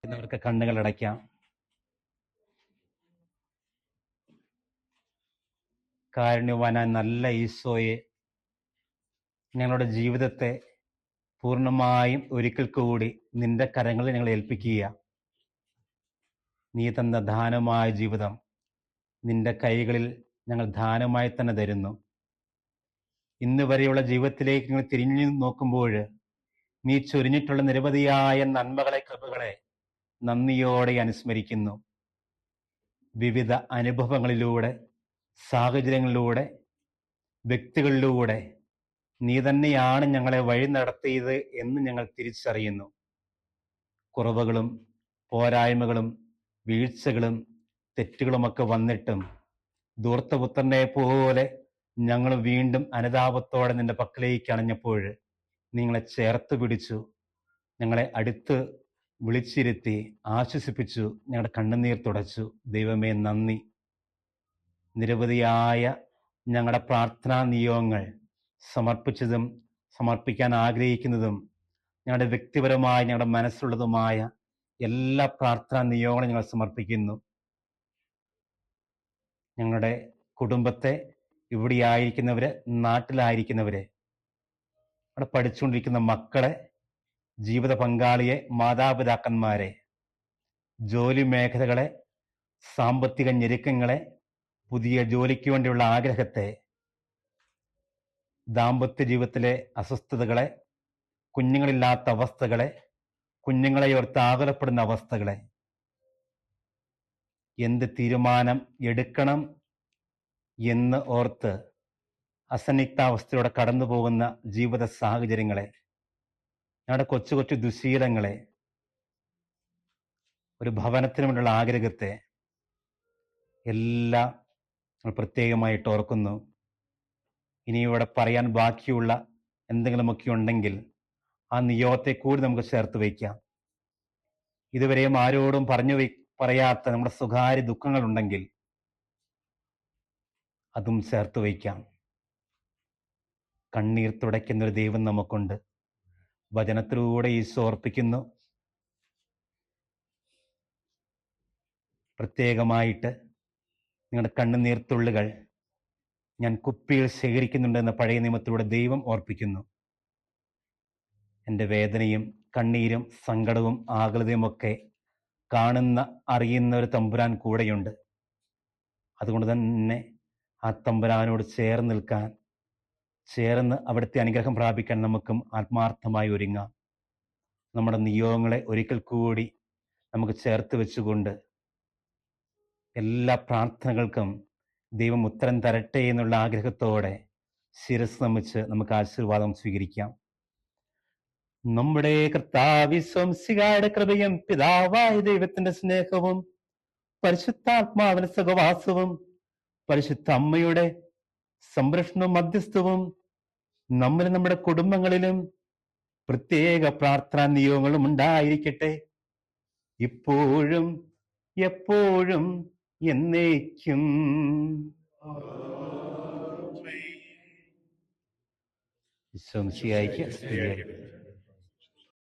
എന്നവർക്ക് കണ്ണുകൾ അടയ്ക്കാം. കാരുണ്യവാനായ നല്ല ഈശോയെ, ഞങ്ങളുടെ ജീവിതത്തെ പൂർണ്ണമായും ഒരിക്കൽ കൂടി നിന്റെ കരങ്ങളിൽ ഞങ്ങൾ ഏൽപ്പിക്കുക. നീ തന്ന ദാനമായ ജീവിതം നിന്റെ കൈകളിൽ ഞങ്ങൾ ദാനമായി തന്നെ തരുന്നു. ഇന്ന് വരെയുള്ള ജീവിതത്തിലേക്ക് ഞങ്ങൾ തിരിഞ്ഞു നോക്കുമ്പോൾ നീ ചൊരിഞ്ഞിട്ടുള്ള നിരവധിയായ നന്മകളെ, കൃപകളെ നന്ദിയോടെ അനുസ്മരിക്കുന്നു. വിവിധ അനുഭവങ്ങളിലൂടെ, സാഹചര്യങ്ങളിലൂടെ, വ്യക്തികളിലൂടെ നീ തന്നെയാണ് ഞങ്ങളെ വഴി നടത്തിയത് എന്ന് ഞങ്ങൾ തിരിച്ചറിയുന്നു. കുറവുകളും പോരായ്മകളും വീഴ്ചകളും തെറ്റുകളുമൊക്കെ വന്നിട്ടും ധൂർത്തപുത്രനെ പോലെ ഞങ്ങൾ വീണ്ടും അനുതാപത്തോടെ നിന്റെ പക്കലേക്ക് അണഞ്ഞപ്പോൾ നിങ്ങളെ ചേർത്ത് പിടിച്ചു, ഞങ്ങളെ അടുത്ത് വിളിച്ചിരുത്തി ആശ്വസിപ്പിച്ചു, ഞങ്ങളുടെ കണ്ണുനീർ തുടച്ചു. ദൈവമേ നന്ദി. നിരവധിയായ ഞങ്ങളുടെ പ്രാർത്ഥനാ നിയോഗങ്ങൾ സമർപ്പിച്ചതും സമർപ്പിക്കാൻ ആഗ്രഹിക്കുന്നതും ഞങ്ങളുടെ വ്യക്തിപരമായ ഞങ്ങളുടെ മനസ്സിലുള്ളതുമായ എല്ലാ പ്രാർത്ഥനാ നിയോഗങ്ങളും ഞങ്ങൾ സമർപ്പിക്കുന്നു. ഞങ്ങളുടെ കുടുംബത്തെ, ഇവിടെയായിരിക്കുന്നവരെ, നാട്ടിലായിരിക്കുന്നവരെ, അവിടെ പഠിച്ചുകൊണ്ടിരിക്കുന്ന മക്കളെ, ജീവിത പങ്കാളിയെ, മാതാപിതാക്കന്മാരെ, ജോലി മേഖലകളെ, സാമ്പത്തിക ഞെരുക്കങ്ങളെ, പുതിയ ജോലിക്ക് വേണ്ടിയുള്ള ആഗ്രഹത്തെ, ദാമ്പത്യ ജീവിതത്തിലെ അസ്വസ്ഥതകളെ, കുഞ്ഞുങ്ങളില്ലാത്ത അവസ്ഥകളെ, കുഞ്ഞുങ്ങളെ ഓർത്ത് ആകുലപ്പെടുന്ന അവസ്ഥകളെ, എന്ത് തീരുമാനം എടുക്കണം എന്ന് ഓർത്ത് അസന്നിഗ്ധാവസ്ഥയോടെ കടന്നു പോകുന്ന ജീവിത സാഹചര്യങ്ങളെ, ഞങ്ങളുടെ കൊച്ചു കൊച്ചു ദുശീലങ്ങളെ, ഒരു ഭവനത്തിന് വേണ്ടിയുള്ള ആഗ്രഹത്തെ എല്ലാം നമ്മൾ പ്രത്യേകമായിട്ട് ഓർക്കുന്നു. ഇനി ഇവിടെ പറയാൻ ബാക്കിയുള്ള എന്തെങ്കിലുമൊക്കെ ഉണ്ടെങ്കിൽ ആ നിയോഗത്തെ കൂടി നമുക്ക് ചേർത്ത് വയ്ക്കാം. ഇതുവരെയും ആരോടും പറയാത്ത നമ്മുടെ സ്വകാര്യ ദുഃഖങ്ങളുണ്ടെങ്കിൽ അതും ചേർത്ത് വയ്ക്കാം. കണ്ണീർ തുടയ്ക്കുന്നൊരു ദൈവം നമുക്കുണ്ട്. വചനത്തിലൂടെ ഈശോ ഓർപ്പിക്കുന്നു. പ്രത്യേകമായിട്ട് നിങ്ങളുടെ കണ്ണുനീർത്തുള്ളുകൾ ഞാൻ കുപ്പിയിൽ ശേഖരിക്കുന്നുണ്ടെന്ന പഴയ നിയമത്തിലൂടെ ദൈവം ഓർപ്പിക്കുന്നു. എൻ്റെ വേദനയും കണ്ണീരും സങ്കടവും ആകുലതയുമൊക്കെ കാണുന്ന, അറിയുന്ന ഒരു തമ്പുരാൻ കൂടെയുണ്ട്. അതുകൊണ്ട് തന്നെ ആ തമ്പുരാനോട് ചേർന്ന് നിൽക്കാൻ, ചേർന്ന് അവിടുത്തെ അനുഗ്രഹം പ്രാപിക്കാൻ നമുക്കും ആത്മാർത്ഥമായി ഒരുങ്ങാം. നമ്മുടെ നിയോഗങ്ങളെ ഒരിക്കൽ കൂടി നമുക്ക് ചേർത്ത് വെച്ചുകൊണ്ട് എല്ലാ പ്രാർത്ഥനകൾക്കും ദൈവം ഉത്തരം തരട്ടെ എന്നുള്ള ആഗ്രഹത്തോടെ ശിരസ് നമിച്ച് നമുക്ക് ആശീർവാദം സ്വീകരിക്കാം. നമ്മുടെ കർത്താവിശ്വംസികായുടെ കൃപയും പിതാവായ ദൈവത്തിന്റെ സ്നേഹവും പരിശുദ്ധാത്മാവിന്റെ സഹവാസവും പരിശുദ്ധ അമ്മയുടെ സംരക്ഷണവും മധ്യസ്ഥവും നമ്മിലും നമ്മുടെ കുടുംബങ്ങളിലും പ്രത്യേക പ്രാർത്ഥനാ നിയോഗങ്ങളും ഉണ്ടായിരിക്കട്ടെ, ഇപ്പോഴും എപ്പോഴും എന്നേക്കും. വിശ്വംസിയായിക്ക് സ്തുതിയായിരിക്കട്ടെ.